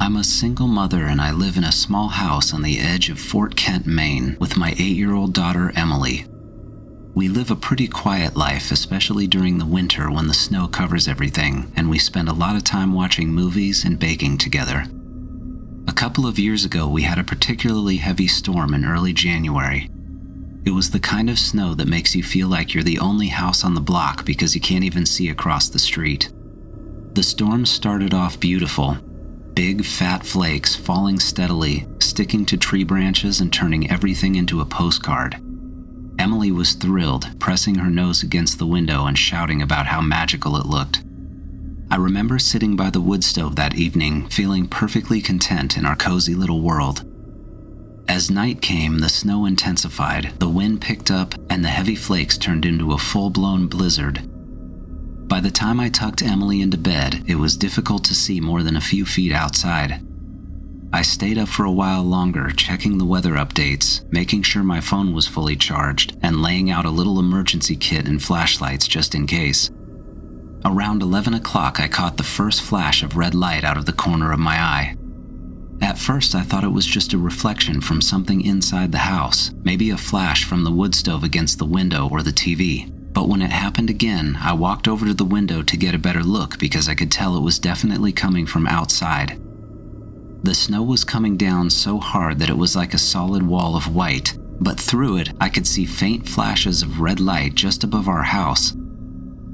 I'm a single mother and I live in a small house on the edge of Fort Kent, Maine, with my 8-year-old daughter, Emily. We live a pretty quiet life, especially during the winter when the snow covers everything, and we spend a lot of time watching movies and baking together. A couple of years ago, we had a particularly heavy storm in early January. It was the kind of snow that makes you feel like you're the only house on the block because you can't even see across the street. The storm started off beautiful. Big, fat flakes falling steadily, sticking to tree branches and turning everything into a postcard. Emily was thrilled, pressing her nose against the window and shouting about how magical it looked. I remember sitting by the wood stove that evening, feeling perfectly content in our cozy little world. As night came, the snow intensified, the wind picked up, and the heavy flakes turned into a full-blown blizzard. By the time I tucked Emily into bed, it was difficult to see more than a few feet outside. I stayed up for a while longer, checking the weather updates, making sure my phone was fully charged, and laying out a little emergency kit and flashlights just in case. Around 11 o'clock, I caught the first flash of red light out of the corner of my eye. At first, I thought it was just a reflection from something inside the house, maybe a flash from the wood stove against the window or the TV. But when it happened again, I walked over to the window to get a better look because I could tell it was definitely coming from outside. The snow was coming down so hard that it was like a solid wall of white, but through it, I could see faint flashes of red light just above our house.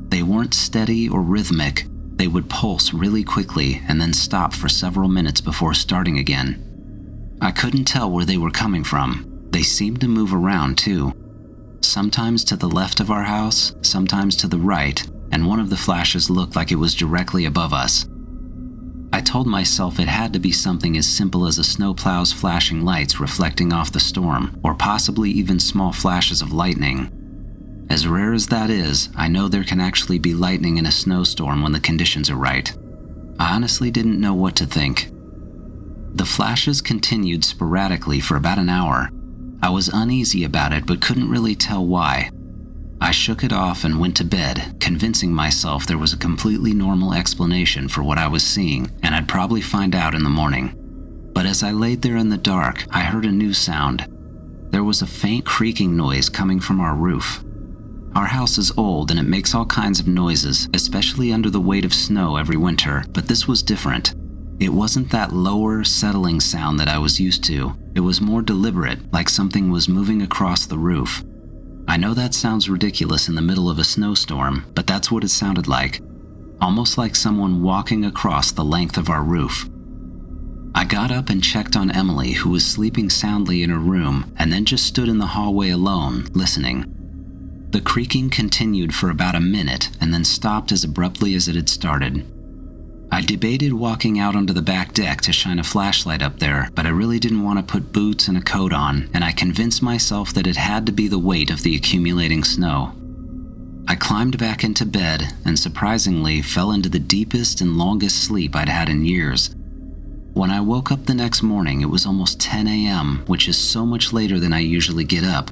They weren't steady or rhythmic. They would pulse really quickly and then stop for several minutes before starting again. I couldn't tell where they were coming from. They seemed to move around too. Sometimes to the left of our house, sometimes to the right, and one of the flashes looked like it was directly above us. I told myself it had to be something as simple as a snowplow's flashing lights reflecting off the storm, or possibly even small flashes of lightning. As rare as that is, I know there can actually be lightning in a snowstorm when the conditions are right. I honestly didn't know what to think. The flashes continued sporadically for about an hour. I was uneasy about it but couldn't really tell why. I shook it off and went to bed, convincing myself there was a completely normal explanation for what I was seeing, and I'd probably find out in the morning. But as I laid there in the dark, I heard a new sound. There was a faint creaking noise coming from our roof. Our house is old and it makes all kinds of noises, especially under the weight of snow every winter, but this was different. It wasn't that lower, settling sound that I was used to. It was more deliberate, like something was moving across the roof. I know that sounds ridiculous in the middle of a snowstorm, but that's what it sounded like. Almost like someone walking across the length of our roof. I got up and checked on Emily, who was sleeping soundly in her room, and then just stood in the hallway alone, listening. The creaking continued for about a minute and then stopped as abruptly as it had started. I debated walking out onto the back deck to shine a flashlight up there, but I really didn't want to put boots and a coat on, and I convinced myself that it had to be the weight of the accumulating snow. I climbed back into bed and surprisingly fell into the deepest and longest sleep I'd had in years. When I woke up the next morning, it was almost 10 a.m., which is so much later than I usually get up.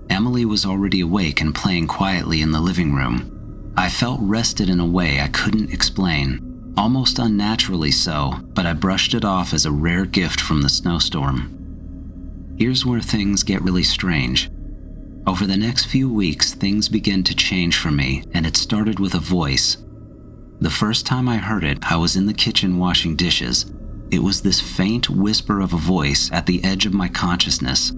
Emily was already awake and playing quietly in the living room. I felt rested in a way I couldn't explain. Almost unnaturally so, but I brushed it off as a rare gift from the snowstorm. Here's where things get really strange. Over the next few weeks, things began to change for me, and it started with a voice. The first time I heard it, I was in the kitchen washing dishes. It was this faint whisper of a voice at the edge of my consciousness.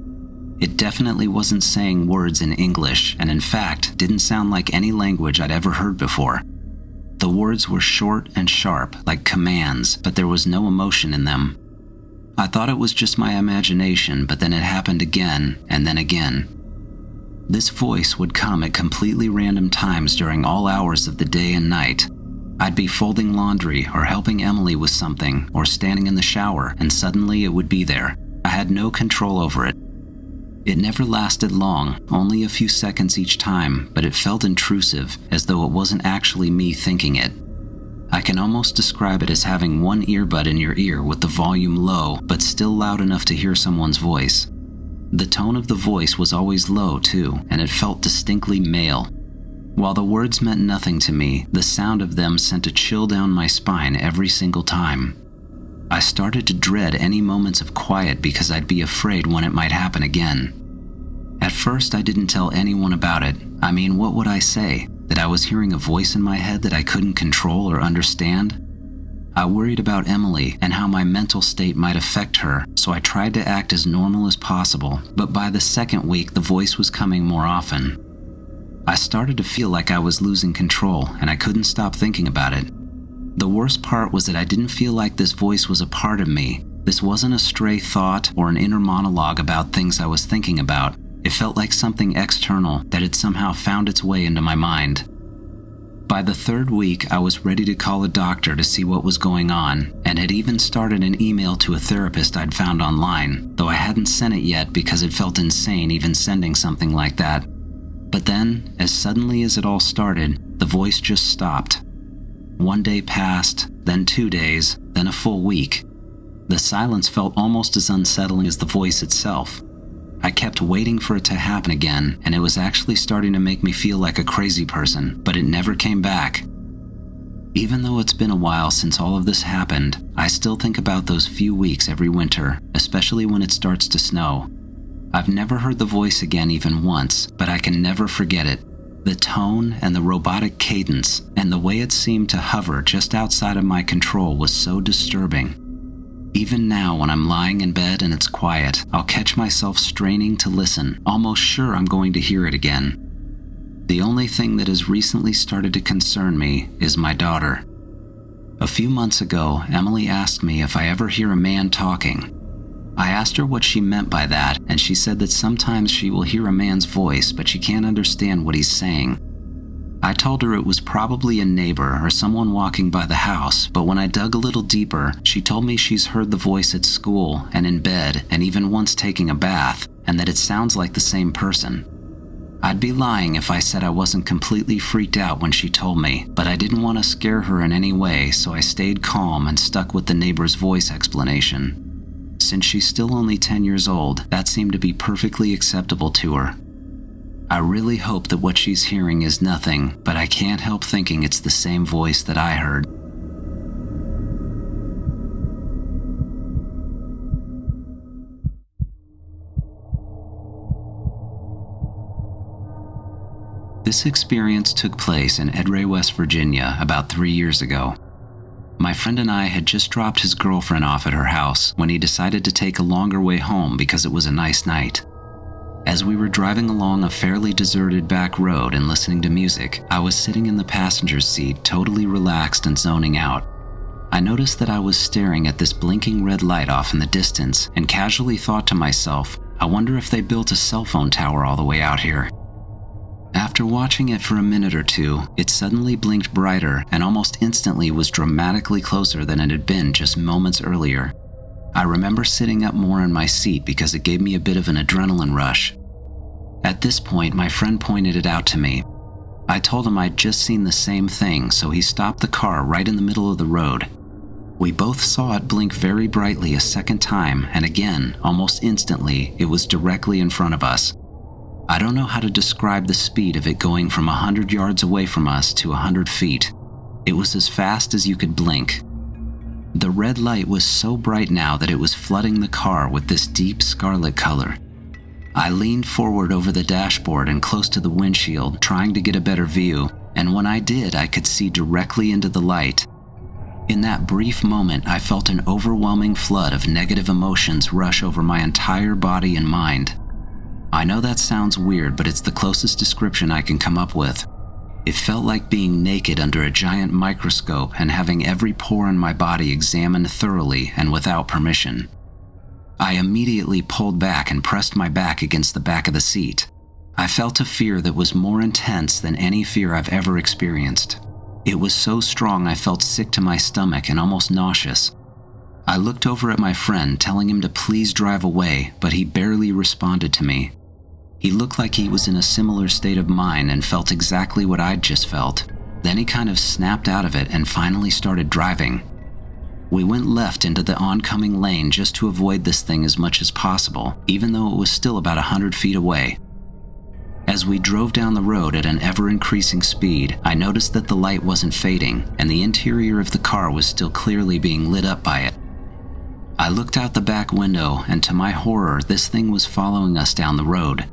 It definitely wasn't saying words in English, and in fact, didn't sound like any language I'd ever heard before. The words were short and sharp, like commands, but there was no emotion in them. I thought it was just my imagination, but then it happened again, and then again. This voice would come at completely random times during all hours of the day and night. I'd be folding laundry, or helping Emily with something, or standing in the shower, and suddenly it would be there. I had no control over it. It never lasted long, only a few seconds each time, but it felt intrusive, as though it wasn't actually me thinking it. I can almost describe it as having one earbud in your ear with the volume low, but still loud enough to hear someone's voice. The tone of the voice was always low too, and it felt distinctly male. While the words meant nothing to me, the sound of them sent a chill down my spine every single time. I started to dread any moments of quiet because I'd be afraid when it might happen again. At first, I didn't tell anyone about it. I mean, what would I say? That I was hearing a voice in my head that I couldn't control or understand? I worried about Emily and how my mental state might affect her, so I tried to act as normal as possible, but by the second week, the voice was coming more often. I started to feel like I was losing control, and I couldn't stop thinking about it. The worst part was that I didn't feel like this voice was a part of me. This wasn't a stray thought or an inner monologue about things I was thinking about. It felt like something external that had somehow found its way into my mind. By the third week, I was ready to call a doctor to see what was going on, and had even started an email to a therapist I'd found online, though I hadn't sent it yet because it felt insane even sending something like that. But then, as suddenly as it all started, the voice just stopped. One day passed, then 2 days, then a full week. The silence felt almost as unsettling as the voice itself. I kept waiting for it to happen again, and it was actually starting to make me feel like a crazy person, but it never came back. Even though it's been a while since all of this happened, I still think about those few weeks every winter, especially when it starts to snow. I've never heard the voice again even once, but I can never forget it. The tone and the robotic cadence, and the way it seemed to hover just outside of my control was so disturbing. Even now, when I'm lying in bed and it's quiet, I'll catch myself straining to listen, almost sure I'm going to hear it again. The only thing that has recently started to concern me is my daughter. A few months ago, Emily asked me if I ever hear a man talking. I asked her what she meant by that, and she said that sometimes she will hear a man's voice, but she can't understand what he's saying. I told her it was probably a neighbor or someone walking by the house, but when I dug a little deeper, she told me she's heard the voice at school and in bed and even once taking a bath, and that it sounds like the same person. I'd be lying if I said I wasn't completely freaked out when she told me, but I didn't want to scare her in any way, so I stayed calm and stuck with the neighbor's voice explanation. Since she's still only 10 years old, that seemed to be perfectly acceptable to her. I really hope that what she's hearing is nothing, but I can't help thinking it's the same voice that I heard. This experience took place in Edray, West Virginia, about 3 years ago. My friend and I had just dropped his girlfriend off at her house when he decided to take a longer way home because it was a nice night. As we were driving along a fairly deserted back road and listening to music, I was sitting in the passenger's seat, totally relaxed and zoning out. I noticed that I was staring at this blinking red light off in the distance and casually thought to myself, I wonder if they built a cell phone tower all the way out here. After watching it for a minute or two, it suddenly blinked brighter and almost instantly was dramatically closer than it had been just moments earlier. I remember sitting up more in my seat because it gave me a bit of an adrenaline rush. At this point, my friend pointed it out to me. I told him I'd just seen the same thing, so he stopped the car right in the middle of the road. We both saw it blink very brightly a second time, and again, almost instantly, it was directly in front of us. I don't know how to describe the speed of it going from 100 yards away from us to 100 feet. It was as fast as you could blink. The red light was so bright now that it was flooding the car with this deep scarlet color. I leaned forward over the dashboard and close to the windshield, trying to get a better view, and when I did, I could see directly into the light. In that brief moment, I felt an overwhelming flood of negative emotions rush over my entire body and mind. I know that sounds weird, but it's the closest description I can come up with. It felt like being naked under a giant microscope and having every pore in my body examined thoroughly and without permission. I immediately pulled back and pressed my back against the back of the seat. I felt a fear that was more intense than any fear I've ever experienced. It was so strong I felt sick to my stomach and almost nauseous. I looked over at my friend, telling him to please drive away, but he barely responded to me. He looked like he was in a similar state of mind and felt exactly what I'd just felt. Then he kind of snapped out of it and finally started driving. We went left into the oncoming lane just to avoid this thing as much as possible, even though it was still about 100 feet away. As we drove down the road at an ever-increasing speed, I noticed that the light wasn't fading, and the interior of the car was still clearly being lit up by it. I looked out the back window, and to my horror, this thing was following us down the road.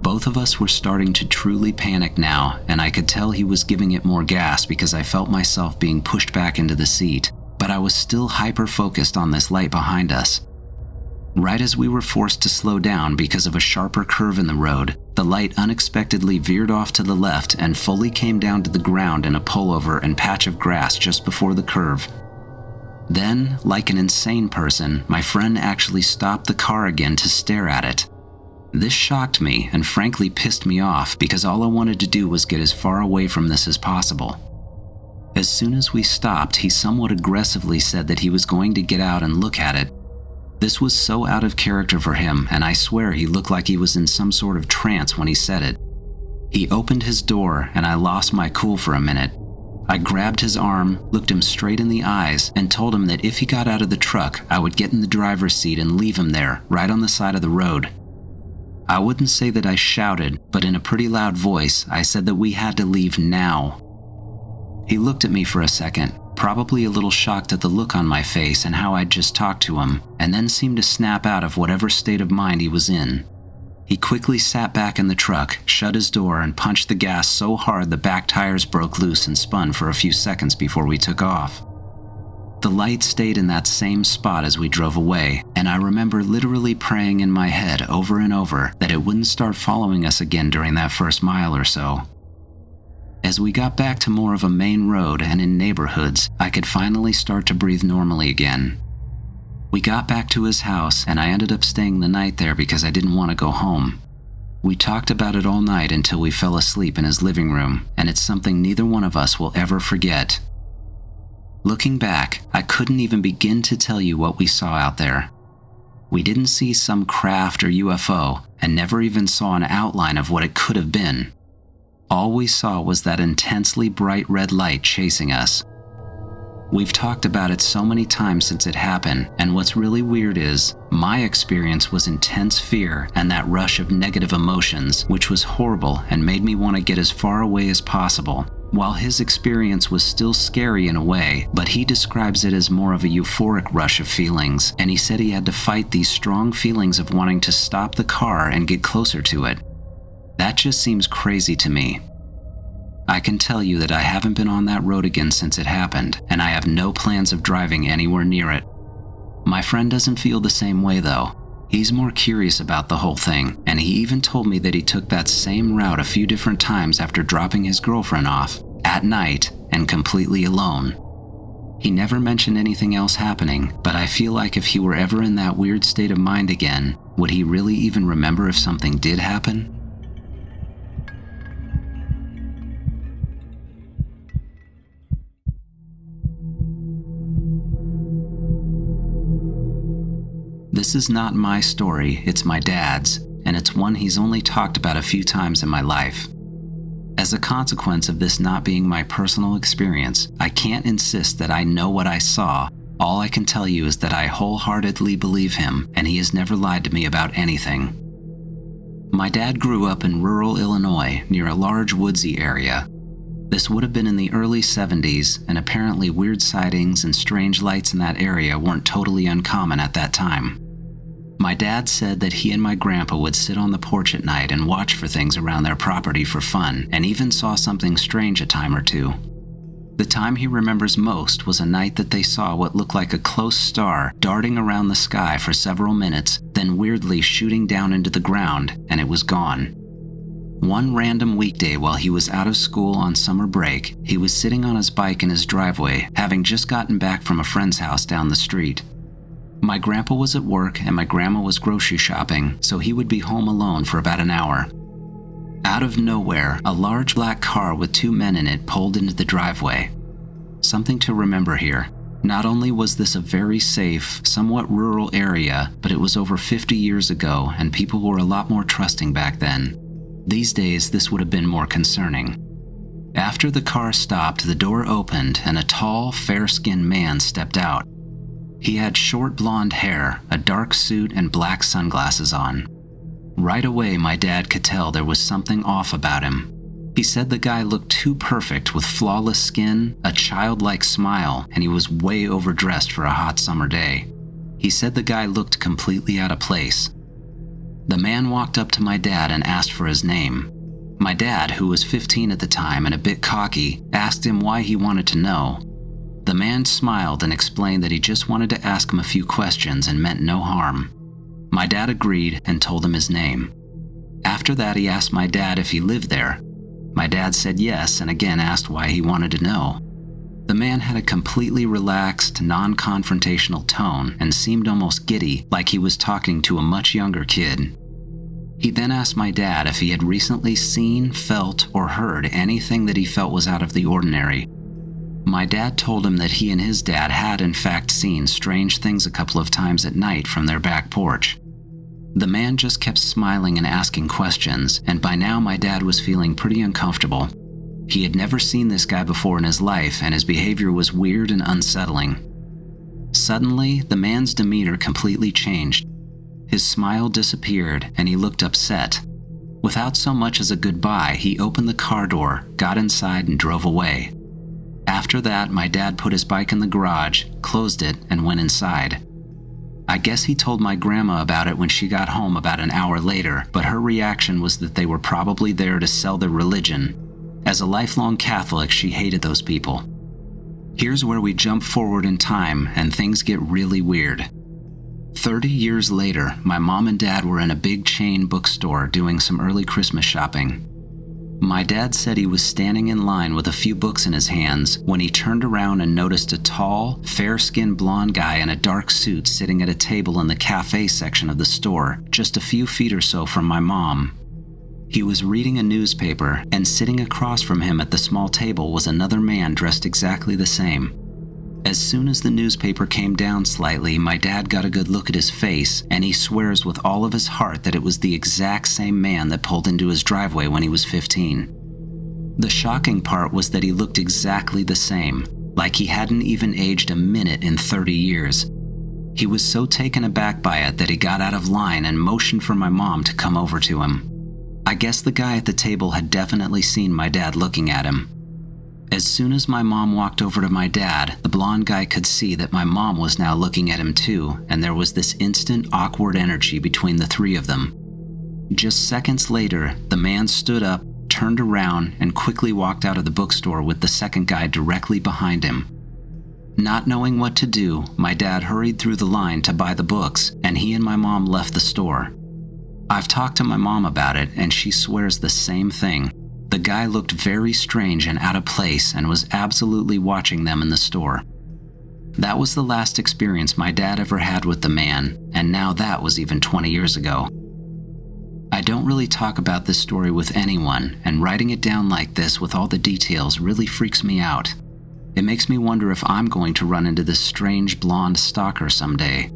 Both of us were starting to truly panic now, and I could tell he was giving it more gas because I felt myself being pushed back into the seat, but I was still hyper-focused on this light behind us. Right as we were forced to slow down because of a sharper curve in the road, the light unexpectedly veered off to the left and fully came down to the ground in a pullover and patch of grass just before the curve. Then, like an insane person, my friend actually stopped the car again to stare at it. This shocked me and frankly pissed me off because all I wanted to do was get as far away from this as possible. As soon as we stopped, he somewhat aggressively said that he was going to get out and look at it. This was so out of character for him, and I swear he looked like he was in some sort of trance when he said it. He opened his door, and I lost my cool for a minute. I grabbed his arm, looked him straight in the eyes, and told him that if he got out of the truck, I would get in the driver's seat and leave him there, right on the side of the road. I wouldn't say that I shouted, but in a pretty loud voice, I said that we had to leave now. He looked at me for a second, probably a little shocked at the look on my face and how I'd just talked to him, and then seemed to snap out of whatever state of mind he was in. He quickly sat back in the truck, shut his door, and punched the gas so hard the back tires broke loose and spun for a few seconds before we took off. The light stayed in that same spot as we drove away, and I remember literally praying in my head over and over that it wouldn't start following us again during that first mile or so. As we got back to more of a main road and in neighborhoods, I could finally start to breathe normally again. We got back to his house, and I ended up staying the night there because I didn't want to go home. We talked about it all night until we fell asleep in his living room, and it's something neither one of us will ever forget. Looking back, I couldn't even begin to tell you what we saw out there. We didn't see some craft or UFO, and never even saw an outline of what it could have been. All we saw was that intensely bright red light chasing us. We've talked about it so many times since it happened, and what's really weird is, my experience was intense fear and that rush of negative emotions, which was horrible and made me want to get as far away as possible, while his experience was still scary in a way, but he describes it as more of a euphoric rush of feelings, and he said he had to fight these strong feelings of wanting to stop the car and get closer to it. That just seems crazy to me. I can tell you that I haven't been on that road again since it happened, and I have no plans of driving anywhere near it. My friend doesn't feel the same way though. He's more curious about the whole thing, and he even told me that he took that same route a few different times after dropping his girlfriend off, at night, and completely alone. He never mentioned anything else happening, but I feel like if he were ever in that weird state of mind again, would he really even remember if something did happen? This is not my story, it's my dad's, and it's one he's only talked about a few times in my life. As a consequence of this not being my personal experience, I can't insist that I know what I saw. All I can tell you is that I wholeheartedly believe him, and he has never lied to me about anything. My dad grew up in rural Illinois, near a large woodsy area. This would have been in the early 70s, and apparently weird sightings and strange lights in that area weren't totally uncommon at that time. My dad said that he and my grandpa would sit on the porch at night and watch for things around their property for fun, and even saw something strange a time or two. The time he remembers most was a night that they saw what looked like a close star darting around the sky for several minutes, then weirdly shooting down into the ground, and it was gone. One random weekday while he was out of school on summer break, he was sitting on his bike in his driveway, having just gotten back from a friend's house down the street. My grandpa was at work and my grandma was grocery shopping, so he would be home alone for about an hour. Out of nowhere, a large black car with two men in it pulled into the driveway. Something to remember here. Not only was this a very safe, somewhat rural area, but it was over 50 years ago and people were a lot more trusting back then. These days, this would have been more concerning. After the car stopped, the door opened and a tall, fair-skinned man stepped out. He had short blonde hair, a dark suit, and black sunglasses on. Right away, my dad could tell there was something off about him. He said the guy looked too perfect with flawless skin, a childlike smile, and he was way overdressed for a hot summer day. He said the guy looked completely out of place. The man walked up to my dad and asked for his name. My dad, who was 15 at the time and a bit cocky, asked him why he wanted to know. The man smiled and explained that he just wanted to ask him a few questions and meant no harm. My dad agreed and told him his name. After that, he asked my dad if he lived there. My dad said yes and again asked why he wanted to know. The man had a completely relaxed, non-confrontational tone and seemed almost giddy, like he was talking to a much younger kid. He then asked my dad if he had recently seen, felt, or heard anything that he felt was out of the ordinary. My dad told him that he and his dad had in fact seen strange things a couple of times at night from their back porch. The man just kept smiling and asking questions, and by now my dad was feeling pretty uncomfortable. He had never seen this guy before in his life, and his behavior was weird and unsettling. Suddenly, the man's demeanor completely changed. His smile disappeared, and he looked upset. Without so much as a goodbye, he opened the car door, got inside, and drove away. After that, my dad put his bike in the garage, closed it, and went inside. I guess he told my grandma about it when she got home about an hour later, but her reaction was that they were probably there to sell their religion. As a lifelong Catholic, she hated those people. Here's where we jump forward in time and things get really weird. 30 years later, my mom and dad were in a big chain bookstore doing some early Christmas shopping. My dad said he was standing in line with a few books in his hands when he turned around and noticed a tall, fair-skinned blonde guy in a dark suit sitting at a table in the cafe section of the store, just a few feet or so from my mom. He was reading a newspaper, and sitting across from him at the small table was another man dressed exactly the same. As soon as the newspaper came down slightly, my dad got a good look at his face, and he swears with all of his heart that it was the exact same man that pulled into his driveway when he was 15. The shocking part was that he looked exactly the same, like he hadn't even aged a minute in 30 years. He was so taken aback by it that he got out of line and motioned for my mom to come over to him. I guess the guy at the table had definitely seen my dad looking at him. As soon as my mom walked over to my dad, the blonde guy could see that my mom was now looking at him too, and there was this instant awkward energy between the three of them. Just seconds later, the man stood up, turned around, and quickly walked out of the bookstore with the second guy directly behind him. Not knowing what to do, my dad hurried through the line to buy the books, and he and my mom left the store. I've talked to my mom about it, and she swears the same thing. The guy looked very strange and out of place and was absolutely watching them in the store. That was the last experience my dad ever had with the man, and now that was even 20 years ago. I don't really talk about this story with anyone, and writing it down like this with all the details really freaks me out. It makes me wonder if I'm going to run into this strange blonde stalker someday.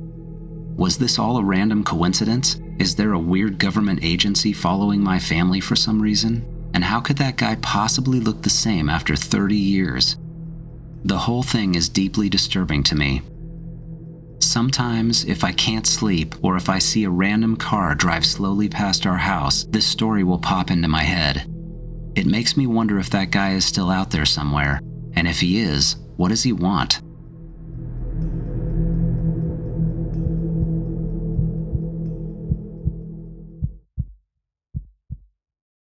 Was this all a random coincidence? Is there a weird government agency following my family for some reason? And how could that guy possibly look the same after 30 years? The whole thing is deeply disturbing to me. Sometimes, if I can't sleep or if I see a random car drive slowly past our house, this story will pop into my head. It makes me wonder if that guy is still out there somewhere, and if he is, what does he want?